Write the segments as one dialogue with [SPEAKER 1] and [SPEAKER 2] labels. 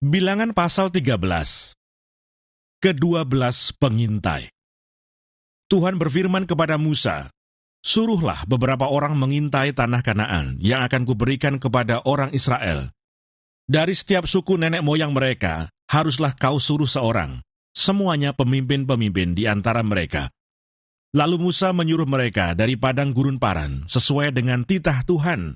[SPEAKER 1] Bilangan pasal 13. Ke-12 pengintai. Tuhan berfirman kepada Musa, "Suruhlah beberapa orang mengintai tanah Kanaan yang akan kuberikan kepada orang Israel. Dari setiap suku nenek moyang mereka, haruslah kau suruh seorang, semuanya pemimpin-pemimpin di antara mereka." Lalu Musa menyuruh mereka dari padang gurun Paran sesuai dengan titah Tuhan.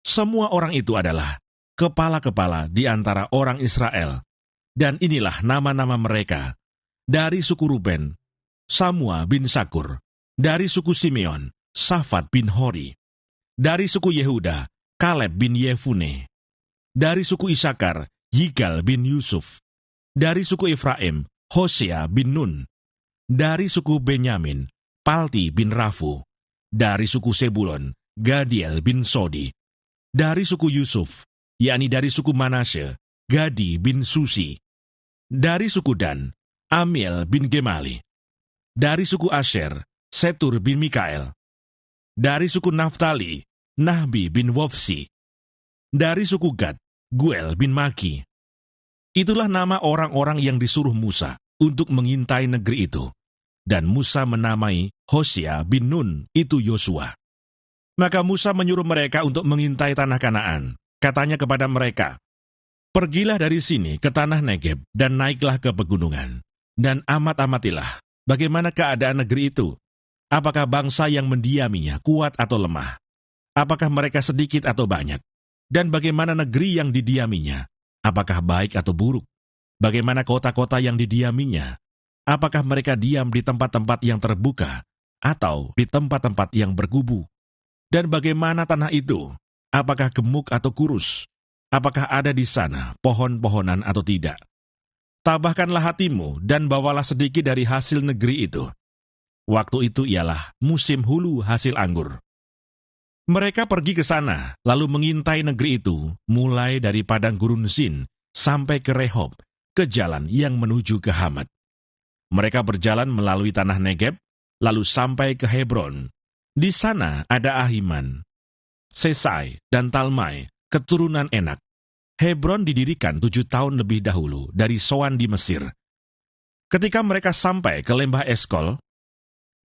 [SPEAKER 1] Semua orang itu adalah kepala-kepala di antara orang Israel. Dan inilah nama-nama mereka. Dari suku Ruben, Samua bin Sakur. Dari suku Simeon, Safat bin Hori. Dari suku Yehuda, Kaleb bin Yefune. Dari suku Isakar, Yigal bin Yusuf. Dari suku Efraim, Hosea bin Nun. Dari suku Benyamin, Palti bin Rafu. Dari suku Sebulon, Gadiel bin Sodi. Dari suku Yusuf, yakni dari suku Manasye, Gadi bin Susi. Dari suku Dan, Amiel bin Gemali. Dari suku Asher, Setur bin Mikael. Dari suku Naftali, Nahbi bin Wofsi. Dari suku Gad, Guel bin Maki. Itulah nama orang-orang yang disuruh Musa untuk mengintai negeri itu. Dan Musa menamai Hosea bin Nun itu Yosua. Maka Musa menyuruh mereka untuk mengintai tanah Kanaan. Katanya kepada mereka, "Pergilah dari sini ke tanah Negeb dan naiklah ke pegunungan. Dan amat-amatilah bagaimana keadaan negeri itu. Apakah bangsa yang mendiaminya kuat atau lemah? Apakah mereka sedikit atau banyak? Dan bagaimana negeri yang didiaminya? Apakah baik atau buruk? Bagaimana kota-kota yang didiaminya? Apakah mereka diam di tempat-tempat yang terbuka atau di tempat-tempat yang berkubu? Dan bagaimana tanah itu? Apakah gemuk atau kurus? Apakah ada di sana pohon-pohonan atau tidak? Tabahkanlah hatimu dan bawalah sedikit dari hasil negeri itu." Waktu itu ialah musim hulu hasil anggur. Mereka pergi ke sana, lalu mengintai negeri itu, mulai dari padang gurun Zin sampai ke Rehob, ke jalan yang menuju ke Hamat. Mereka berjalan melalui tanah Negeb, lalu sampai ke Hebron. Di sana ada Ahiman, Sesai, dan Talmai, keturunan Enak. Hebron didirikan 7 tahun lebih dahulu dari Soan di Mesir. Ketika mereka sampai ke lembah Eskol,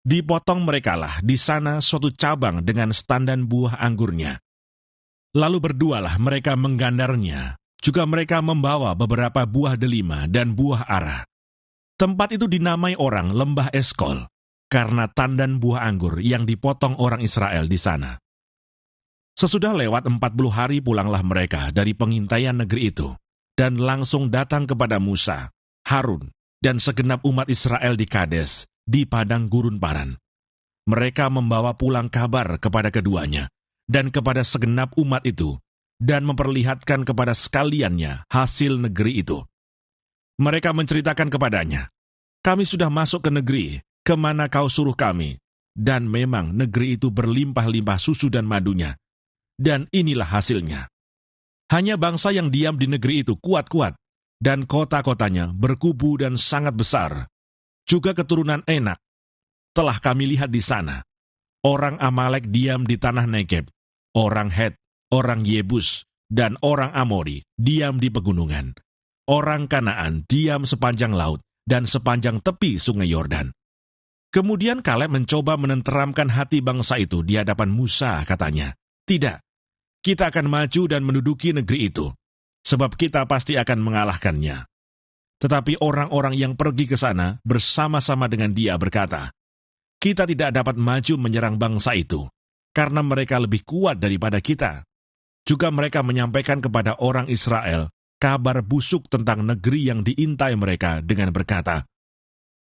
[SPEAKER 1] dipotong merekalah di sana suatu cabang dengan standan buah anggurnya. Lalu berdualah mereka menggandarnya. Juga mereka membawa beberapa buah delima dan buah ara. Tempat itu dinamai orang lembah Eskol, karena tandan buah anggur yang dipotong orang Israel di sana. Sesudah lewat 40 hari pulanglah mereka dari pengintaian negeri itu, dan langsung datang kepada Musa, Harun, dan segenap umat Israel di Kades, di padang gurun Paran. Mereka membawa pulang kabar kepada keduanya, dan kepada segenap umat itu, dan memperlihatkan kepada sekaliannya hasil negeri itu. Mereka menceritakan kepadanya, "Kami sudah masuk ke negeri, kemana kau suruh kami, dan memang negeri itu berlimpah-limpah susu dan madunya. Dan inilah hasilnya. Hanya bangsa yang diam di negeri itu kuat-kuat, dan kota-kotanya berkubu dan sangat besar. Juga keturunan Enak telah kami lihat di sana. Orang Amalek diam di tanah Negeb, orang Het, orang Yebus, dan orang Amori diam di pegunungan. Orang Kanaan diam sepanjang laut dan sepanjang tepi sungai Yordan." Kemudian Kaleb mencoba menenteramkan hati bangsa itu di hadapan Musa, katanya, "Tidak, kita akan maju dan menduduki negeri itu, sebab kita pasti akan mengalahkannya." Tetapi orang-orang yang pergi ke sana bersama-sama dengan dia berkata, "Kita tidak dapat maju menyerang bangsa itu, karena mereka lebih kuat daripada kita." Juga mereka menyampaikan kepada orang Israel kabar busuk tentang negeri yang diintai mereka dengan berkata,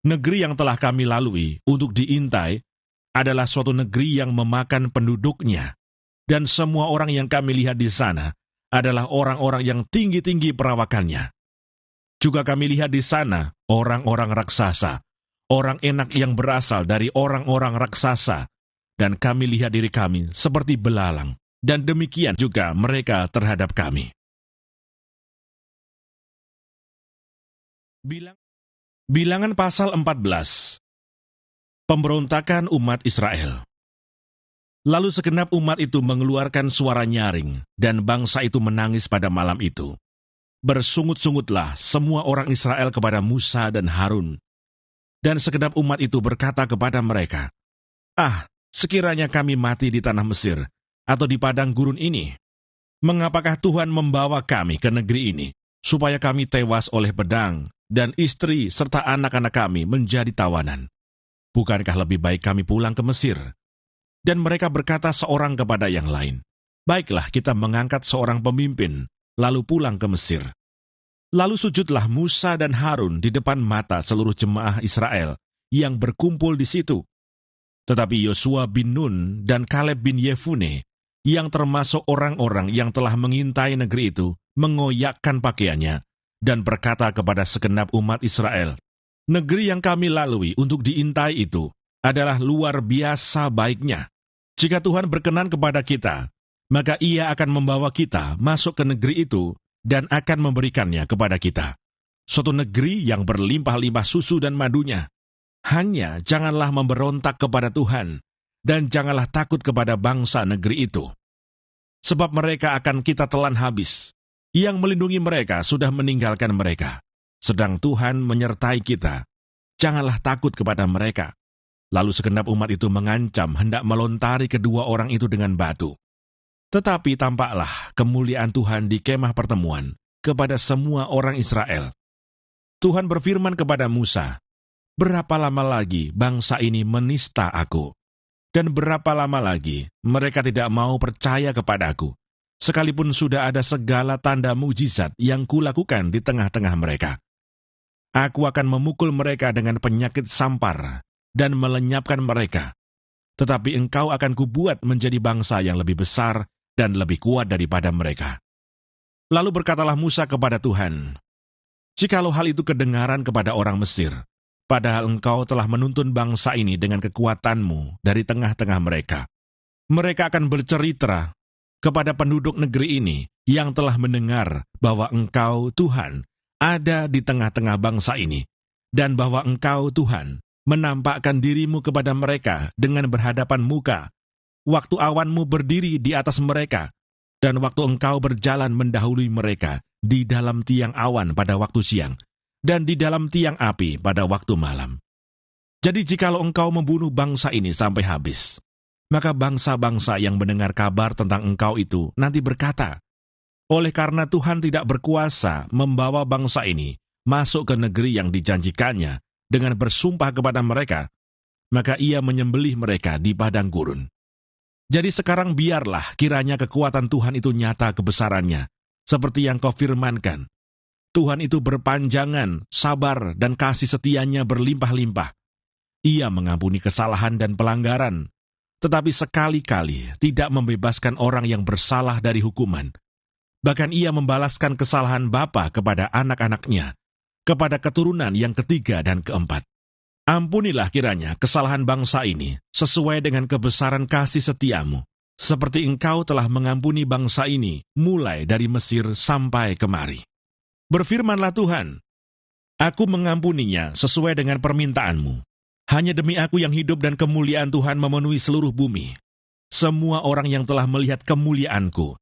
[SPEAKER 1] "Negeri yang telah kami lalui untuk diintai adalah suatu negeri yang memakan penduduknya, dan semua orang yang kami lihat di sana adalah orang-orang yang tinggi-tinggi perawakannya. Juga kami lihat di sana orang-orang raksasa, orang Enak yang berasal dari orang-orang raksasa, dan kami lihat diri kami seperti belalang, dan demikian juga mereka terhadap kami." Bilangan pasal 14. Pemberontakan umat Israel. Lalu segenap umat itu mengeluarkan suara nyaring, dan bangsa itu menangis pada malam itu. Bersungut-sungutlah semua orang Israel kepada Musa dan Harun. Dan segenap umat itu berkata kepada mereka, "Ah, sekiranya kami mati di tanah Mesir, atau di padang gurun ini, mengapakah Tuhan membawa kami ke negeri ini, supaya kami tewas oleh pedang, dan istri serta anak-anak kami menjadi tawanan? Bukankah lebih baik kami pulang ke Mesir?" Dan mereka berkata seorang kepada yang lain, "Baiklah, kita mengangkat seorang pemimpin, lalu pulang ke Mesir." Lalu sujudlah Musa dan Harun di depan mata seluruh jemaah Israel yang berkumpul di situ. Tetapi Yosua bin Nun dan Kaleb bin Yefune, yang termasuk orang-orang yang telah mengintai negeri itu, mengoyakkan pakaiannya dan berkata kepada segenap umat Israel, "Negeri yang kami lalui untuk diintai itu adalah luar biasa baiknya. Jika Tuhan berkenan kepada kita, maka Ia akan membawa kita masuk ke negeri itu dan akan memberikannya kepada kita. Suatu negeri yang berlimpah-limpah susu dan madunya. Hanya janganlah memberontak kepada Tuhan, dan janganlah takut kepada bangsa negeri itu. Sebab mereka akan kita telan habis. Yang melindungi mereka sudah meninggalkan mereka. Sedang Tuhan menyertai kita. Janganlah takut kepada mereka." Lalu segenap umat itu mengancam hendak melontari kedua orang itu dengan batu. Tetapi tampaklah kemuliaan Tuhan di kemah pertemuan kepada semua orang Israel. Tuhan berfirman kepada Musa, "Berapa lama lagi bangsa ini menista aku? Dan berapa lama lagi mereka tidak mau percaya kepadaku, sekalipun sudah ada segala tanda mujizat yang kulakukan di tengah-tengah mereka? Aku akan memukul mereka dengan penyakit sampar dan melenyapkan mereka. Tetapi engkau akan kubuat menjadi bangsa yang lebih besar dan lebih kuat daripada mereka." Lalu berkatalah Musa kepada Tuhan, "Jikalau hal itu kedengaran kepada orang Mesir, padahal engkau telah menuntun bangsa ini dengan kekuatanmu dari tengah-tengah mereka, mereka akan bercerita kepada penduduk negeri ini yang telah mendengar bahwa engkau, Tuhan, ada di tengah-tengah bangsa ini, dan bahwa engkau, Tuhan, menampakkan dirimu kepada mereka dengan berhadapan muka, waktu awanmu berdiri di atas mereka, dan waktu engkau berjalan mendahului mereka di dalam tiang awan pada waktu siang, dan di dalam tiang api pada waktu malam. Jadi jikalau engkau membunuh bangsa ini sampai habis, maka bangsa-bangsa yang mendengar kabar tentang engkau itu nanti berkata, 'Oleh karena Tuhan tidak berkuasa membawa bangsa ini masuk ke negeri yang dijanjikannya dengan bersumpah kepada mereka, maka Ia menyembelih mereka di padang gurun.' Jadi sekarang biarlah kiranya kekuatan Tuhan itu nyata kebesarannya, seperti yang kau firmankan. Tuhan itu berpanjangan, sabar, dan kasih setianya berlimpah-limpah. Ia mengampuni kesalahan dan pelanggaran, tetapi sekali-kali tidak membebaskan orang yang bersalah dari hukuman. Bahkan Ia membalaskan kesalahan bapa kepada anak-anaknya, kepada keturunan yang ketiga dan keempat. Ampunilah kiranya kesalahan bangsa ini sesuai dengan kebesaran kasih setiamu, seperti engkau telah mengampuni bangsa ini mulai dari Mesir sampai kemari. Berfirmanlah Tuhan, "Aku mengampuninya sesuai dengan permintaanmu. Hanya demi aku yang hidup dan kemuliaan Tuhan memenuhi seluruh bumi. Semua orang yang telah melihat kemuliaanku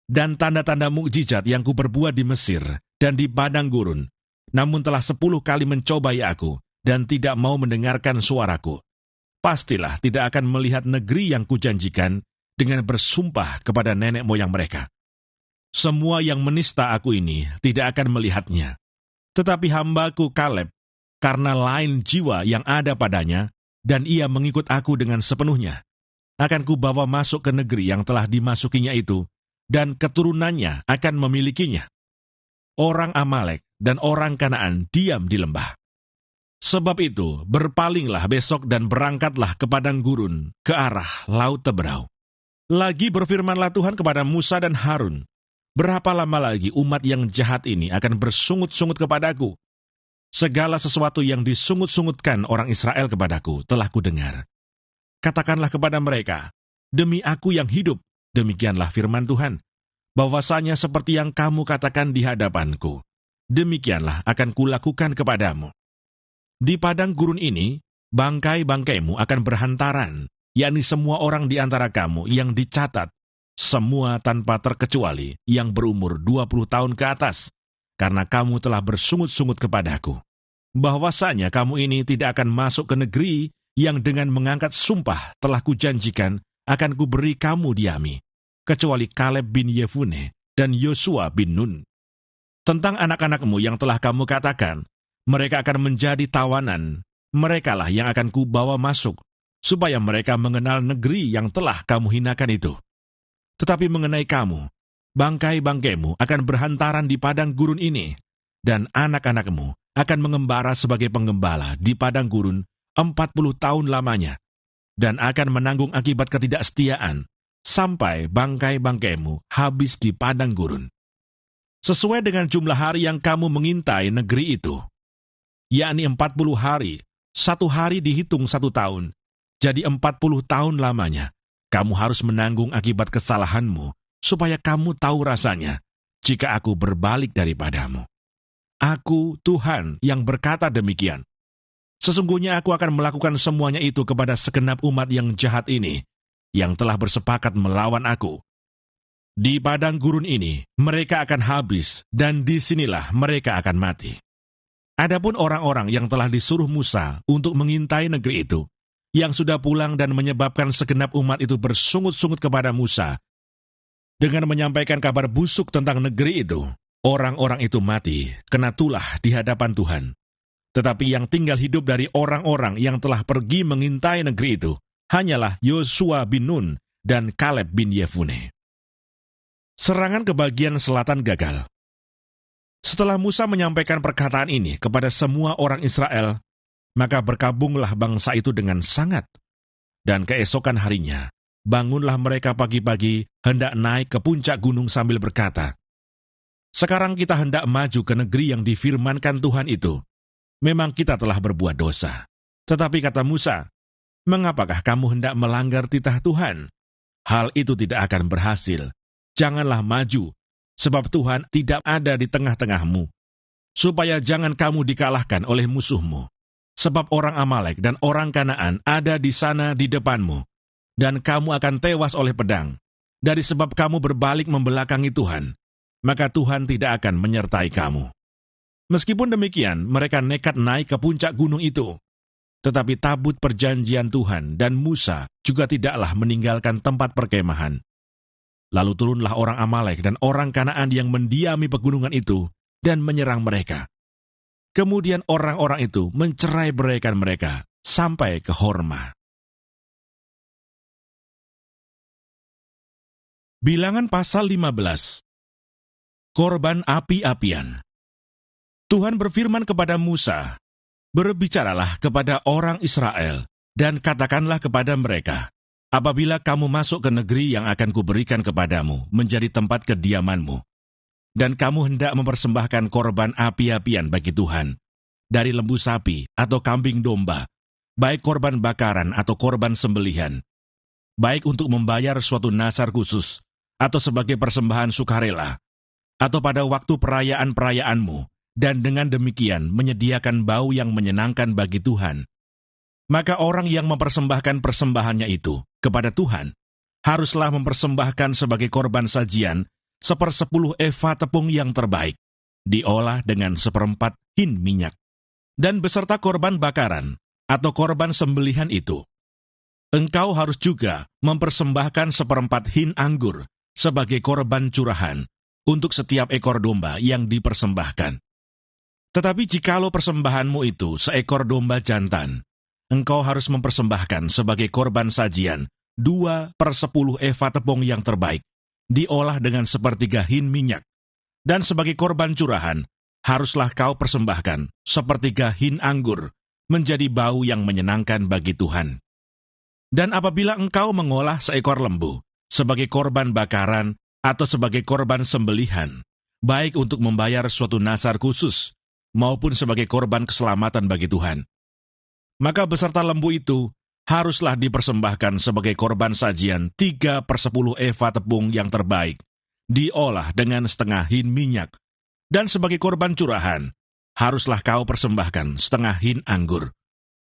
[SPEAKER 1] dan tanda-tanda mukjizat yang kuperbuat di Mesir dan di padang gurun, namun telah 10 kali mencobai aku, dan tidak mau mendengarkan suaraku, pastilah tidak akan melihat negeri yang kujanjikan dengan bersumpah kepada nenek moyang mereka. Semua yang menista aku ini tidak akan melihatnya. Tetapi hambaku Kaleb, karena lain jiwa yang ada padanya, dan ia mengikut aku dengan sepenuhnya, akan kubawa masuk ke negeri yang telah dimasukinya itu, dan keturunannya akan memilikinya. Orang Amalek dan orang Kanaan diam di lembah. Sebab itu, berpalinglah besok dan berangkatlah ke padang gurun, ke arah Laut Teberau." Lagi berfirmanlah Tuhan kepada Musa dan Harun, "Berapa lama lagi umat yang jahat ini akan bersungut-sungut kepadaku? Segala sesuatu yang disungut-sungutkan orang Israel kepadaku telah kudengar. Katakanlah kepada mereka, 'Demi aku yang hidup,' demikianlah firman Tuhan, 'bahwasanya seperti yang kamu katakan di hadapanku, demikianlah akan kulakukan kepadamu. Di padang gurun ini, bangkai-bangkaimu akan berhantaran, yakni semua orang di antara kamu yang dicatat, semua tanpa terkecuali yang berumur 20 tahun ke atas, karena kamu telah bersungut-sungut kepadaku, bahwasanya kamu ini tidak akan masuk ke negeri yang dengan mengangkat sumpah telah kujanjikan akan kuberi kamu diami, kecuali Kaleb bin Yefune dan Yosua bin Nun. Tentang anak-anakmu yang telah kamu katakan, mereka akan menjadi tawanan, merekalah yang akan kubawa masuk, supaya mereka mengenal negeri yang telah kamu hinakan itu. Tetapi mengenai kamu, bangkai-bangkaimu akan berhantaran di padang gurun ini, dan anak-anakmu akan mengembara sebagai penggembala di padang gurun 40 tahun lamanya, dan akan menanggung akibat ketidaksetiaan, sampai bangkai-bangkaimu habis di padang gurun. Sesuai dengan jumlah hari yang kamu mengintai negeri itu, yakni 40 hari, 1 hari dihitung 1 tahun, jadi 40 tahun lamanya, kamu harus menanggung akibat kesalahanmu, supaya kamu tahu rasanya, jika aku berbalik daripadamu. Aku, Tuhan, yang berkata demikian. Sesungguhnya aku akan melakukan semuanya itu kepada segenap umat yang jahat ini, yang telah bersepakat melawan aku. Di padang gurun ini, mereka akan habis, dan disinilah mereka akan mati. Adapun orang-orang yang telah disuruh Musa untuk mengintai negeri itu, yang sudah pulang dan menyebabkan segenap umat itu bersungut-sungut kepada Musa, dengan menyampaikan kabar busuk tentang negeri itu, orang-orang itu mati, kena tulah di hadapan Tuhan. Tetapi yang tinggal hidup dari orang-orang yang telah pergi mengintai negeri itu, hanyalah Yosua bin Nun dan Kaleb bin Yefune. Serangan ke bagian selatan gagal. Setelah Musa menyampaikan perkataan ini kepada semua orang Israel, maka berkabunglah bangsa itu dengan sangat. Dan keesokan harinya, bangunlah mereka pagi-pagi hendak naik ke puncak gunung sambil berkata, "Sekarang kita hendak maju ke negeri yang difirmankan Tuhan itu. Memang kita telah berbuat dosa." Tetapi kata Musa, "Mengapakah kamu hendak melanggar titah Tuhan? Hal itu tidak akan berhasil. Janganlah maju, sebab Tuhan tidak ada di tengah-tengahmu, supaya jangan kamu dikalahkan oleh musuhmu. Sebab orang Amalek dan orang Kanaan ada di sana di depanmu, dan kamu akan tewas oleh pedang. Dari sebab kamu berbalik membelakangi Tuhan, maka Tuhan tidak akan menyertai kamu." Meskipun demikian, mereka nekat naik ke puncak gunung itu. Tetapi tabut perjanjian Tuhan dan Musa juga tidaklah meninggalkan tempat perkemahan. Lalu turunlah orang Amalek dan orang Kanaan yang mendiami pegunungan itu dan menyerang mereka. Kemudian orang-orang itu mencerai-beraikan mereka sampai ke Horma. Bilangan pasal 15. Korban api-apian. Tuhan berfirman kepada Musa, "Berbicaralah kepada orang Israel, dan katakanlah kepada mereka, apabila kamu masuk ke negeri yang akan kuberikan kepadamu menjadi tempat kediamanmu, dan kamu hendak mempersembahkan korban api-apian bagi Tuhan, dari lembu sapi atau kambing domba, baik korban bakaran atau korban sembelihan, baik untuk membayar suatu nazar khusus, atau sebagai persembahan sukarela, atau pada waktu perayaan-perayaanmu, dan dengan demikian menyediakan bau yang menyenangkan bagi Tuhan. Maka orang yang mempersembahkan persembahannya itu kepada Tuhan, haruslah mempersembahkan sebagai korban sajian 1/10 eva tepung yang terbaik, diolah dengan 1/4 hin minyak, dan beserta korban bakaran atau korban sembelihan itu. Engkau harus juga mempersembahkan 1/4 hin anggur sebagai korban curahan untuk setiap ekor domba yang dipersembahkan. Tetapi jikalau persembahanmu itu seekor domba jantan, engkau harus mempersembahkan sebagai korban sajian 2/10 eva tepung yang terbaik, diolah dengan 1/3 hin minyak, dan sebagai korban curahan, haruslah kau persembahkan 1/3 hin anggur, menjadi bau yang menyenangkan bagi Tuhan. Dan apabila engkau mengolah seekor lembu, sebagai korban bakaran atau sebagai korban sembelihan, baik untuk membayar suatu nazar khusus, maupun sebagai korban keselamatan bagi Tuhan, maka beserta lembu itu haruslah dipersembahkan sebagai korban sajian 3/10 eva tepung yang terbaik, diolah dengan 1/2 hin minyak, dan sebagai korban curahan, haruslah kau persembahkan 1/2 hin anggur.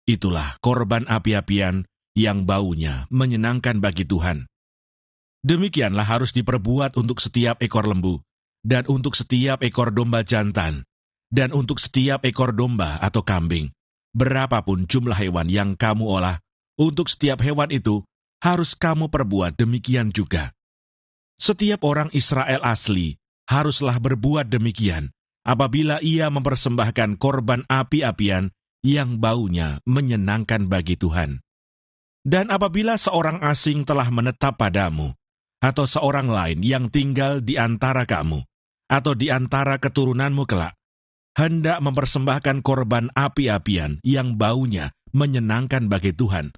[SPEAKER 1] Itulah korban api-apian yang baunya menyenangkan bagi Tuhan. Demikianlah harus diperbuat untuk setiap ekor lembu, dan untuk setiap ekor domba jantan, dan untuk setiap ekor domba atau kambing, berapapun jumlah hewan yang kamu olah, untuk setiap hewan itu harus kamu perbuat demikian juga. Setiap orang Israel asli haruslah berbuat demikian apabila ia mempersembahkan korban api-apian yang baunya menyenangkan bagi Tuhan. Dan apabila seorang asing telah menetap padamu, atau seorang lain yang tinggal di antara kamu, atau di antara keturunanmu kelak, hendak mempersembahkan korban api-apian yang baunya menyenangkan bagi Tuhan,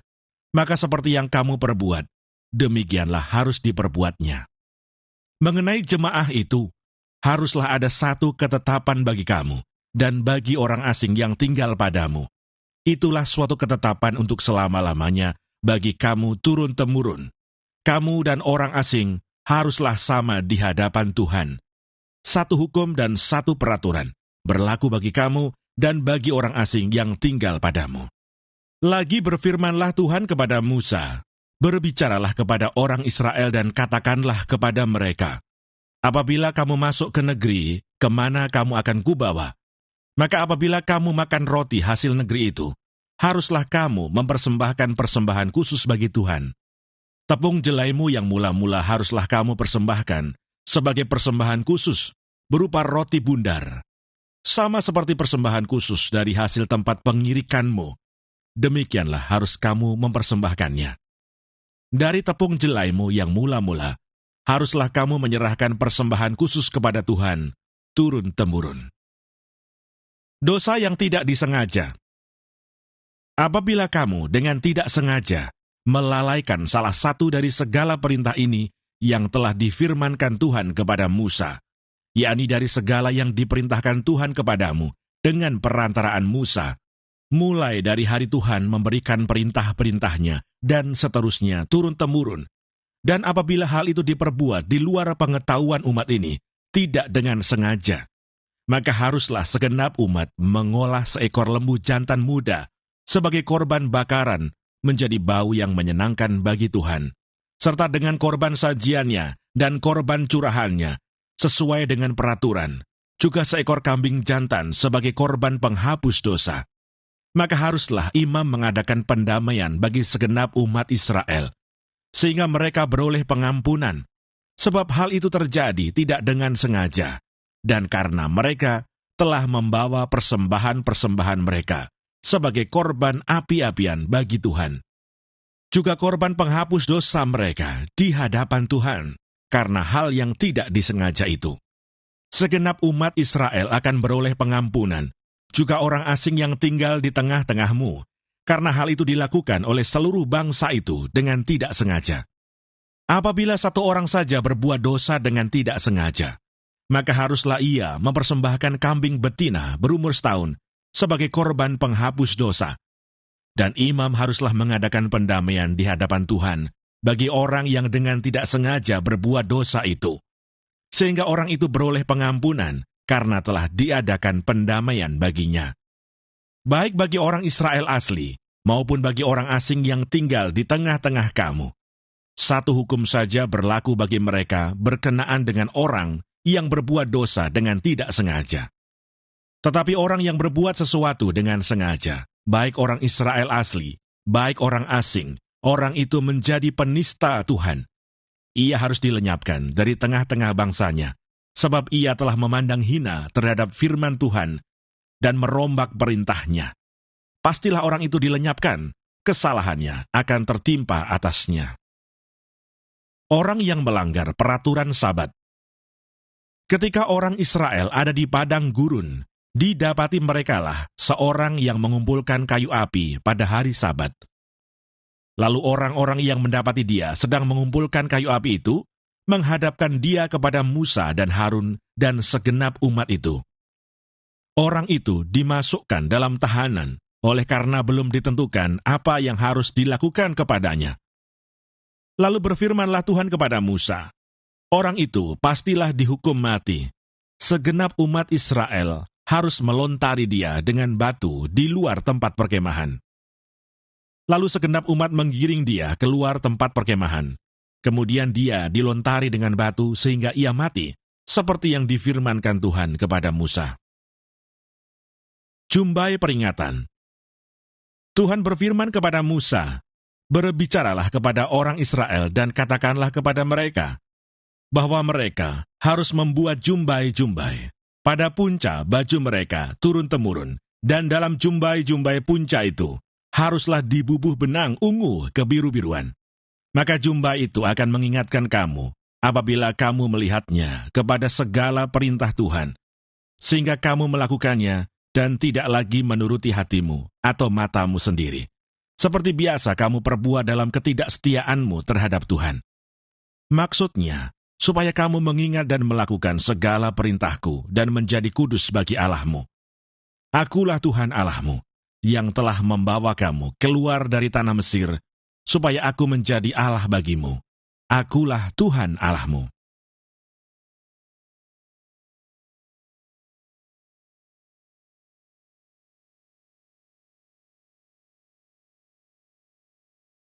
[SPEAKER 1] maka seperti yang kamu perbuat, demikianlah harus diperbuatnya. Mengenai jemaah itu, haruslah ada satu ketetapan bagi kamu, dan bagi orang asing yang tinggal padamu. Itulah suatu ketetapan untuk selama-lamanya bagi kamu turun-temurun. Kamu dan orang asing haruslah sama di hadapan Tuhan. Satu hukum dan satu peraturan berlaku bagi kamu dan bagi orang asing yang tinggal padamu. Lagi berfirmanlah Tuhan kepada Musa, berbicaralah kepada orang Israel dan katakanlah kepada mereka, apabila kamu masuk ke negeri, kemana kamu akan kubawa, maka apabila kamu makan roti hasil negeri itu, haruslah kamu mempersembahkan persembahan khusus bagi Tuhan. Tepung jelaimu yang mula-mula haruslah kamu persembahkan sebagai persembahan khusus berupa roti bundar, sama seperti persembahan khusus dari hasil tempat pengirikanmu. Demikianlah harus kamu mempersembahkannya. Dari tepung jelaimu yang mula-mula, haruslah kamu menyerahkan persembahan khusus kepada Tuhan, turun-temurun. Dosa yang tidak disengaja. Apabila kamu dengan tidak sengaja melalaikan salah satu dari segala perintah ini yang telah difirmankan Tuhan kepada Musa, yakni dari segala yang diperintahkan Tuhan kepadamu dengan perantaraan Musa, mulai dari hari Tuhan memberikan perintah-perintahnya, dan seterusnya turun-temurun. Dan apabila hal itu diperbuat di luar pengetahuan umat ini, tidak dengan sengaja, maka haruslah segenap umat mengolah seekor lembu jantan muda sebagai korban bakaran menjadi bau yang menyenangkan bagi Tuhan, serta dengan korban sajiannya dan korban curahannya, sesuai dengan peraturan, juga seekor kambing jantan sebagai korban penghapus dosa. Maka haruslah imam mengadakan pendamaian bagi segenap umat Israel, sehingga mereka beroleh pengampunan, sebab hal itu terjadi tidak dengan sengaja, dan karena mereka telah membawa persembahan-persembahan mereka sebagai korban api-apian bagi Tuhan. Juga korban penghapus dosa mereka di hadapan Tuhan, karena hal yang tidak disengaja itu. Segenap umat Israel akan beroleh pengampunan, juga orang asing yang tinggal di tengah-tengahmu, karena hal itu dilakukan oleh seluruh bangsa itu dengan tidak sengaja. Apabila satu orang saja berbuat dosa dengan tidak sengaja, maka haruslah ia mempersembahkan kambing betina berumur setahun sebagai korban penghapus dosa. Dan imam haruslah mengadakan pendamaian di hadapan Tuhan bagi orang yang dengan tidak sengaja berbuat dosa itu, sehingga orang itu beroleh pengampunan karena telah diadakan pendamaian baginya. Baik bagi orang Israel asli, maupun bagi orang asing yang tinggal di tengah-tengah kamu. Satu hukum saja berlaku bagi mereka berkenaan dengan orang yang berbuat dosa dengan tidak sengaja. Tetapi orang yang berbuat sesuatu dengan sengaja, baik orang Israel asli, baik orang asing, orang itu menjadi penista Tuhan. Ia harus dilenyapkan dari tengah-tengah bangsanya, sebab ia telah memandang hina terhadap firman Tuhan dan merombak perintahnya. Pastilah orang itu dilenyapkan, kesalahannya akan tertimpa atasnya. Orang yang melanggar peraturan Sabat. Ketika orang Israel ada di padang gurun, didapati merekalah seorang yang mengumpulkan kayu api pada hari Sabat. Lalu orang-orang yang mendapati dia sedang mengumpulkan kayu api itu, menghadapkan dia kepada Musa dan Harun dan segenap umat itu. Orang itu dimasukkan dalam tahanan oleh karena belum ditentukan apa yang harus dilakukan kepadanya. Lalu berfirmanlah Tuhan kepada Musa, orang itu pastilah dihukum mati. Segenap umat Israel harus melontari dia dengan batu di luar tempat perkemahan. Lalu segenap umat menggiring dia keluar tempat perkemahan. Kemudian dia dilontari dengan batu sehingga ia mati, seperti yang difirmankan Tuhan kepada Musa. Jumbai peringatan. Tuhan berfirman kepada Musa, "Berbicaralah kepada orang Israel dan katakanlah kepada mereka, bahwa mereka harus membuat jumbai-jumbai. Pada punca baju mereka turun-temurun, dan dalam jumbai-jumbai punca itu haruslah dibubuh benang ungu kebiru-biruan. Maka jumbai itu akan mengingatkan kamu apabila kamu melihatnya kepada segala perintah Tuhan, sehingga kamu melakukannya dan tidak lagi menuruti hatimu atau matamu sendiri, seperti biasa kamu perbuat dalam ketidaksetiaanmu terhadap Tuhan. Maksudnya, supaya kamu mengingat dan melakukan segala perintahku dan menjadi kudus bagi Allahmu. Akulah Tuhan Allahmu, yang telah membawa kamu keluar dari tanah Mesir, supaya aku menjadi Allah bagimu. Akulah Tuhan Allahmu."